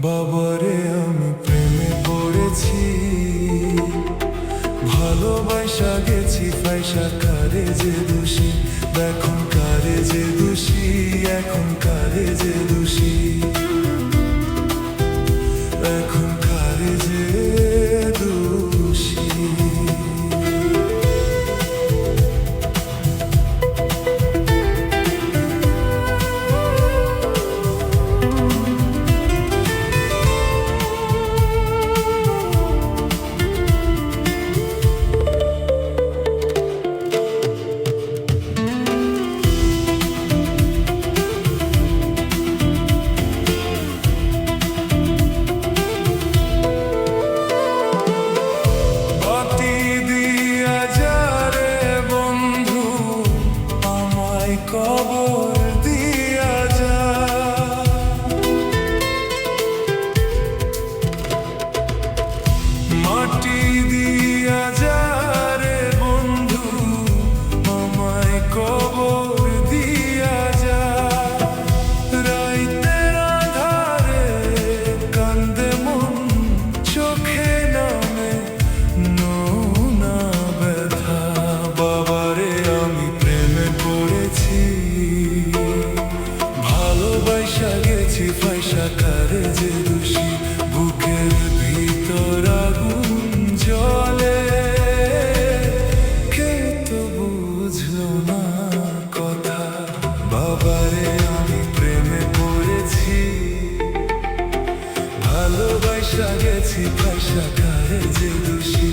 বাবারে আমি প্রেমে পড়েছি, ভালোবাসা গেছি পয়সা কারে যে দোষী, এখন কারে যে দোষী, এখন কারে যে দোষী, এখন কারে যে দোষী। কবর দিয়া যা, মাটি দিয়া যা রে বন্ধু, আমায় কবর দিয়া যা। রাইতের আঁধারে কান্দে মন, চোখে নামে নোনা ব্যথা। বাবারে আমি প্রেমে পড়েছি, ভালোবাসা গেছি পয়সা কারে যে দোষী, বুকের ভিতর আগুন জ্বলে, কে তো বুঝলো না কথা। বাবারে আমি প্রেমে পড়েছি, ভালোবাসা গেছি পয়সা কারে যে দোষী,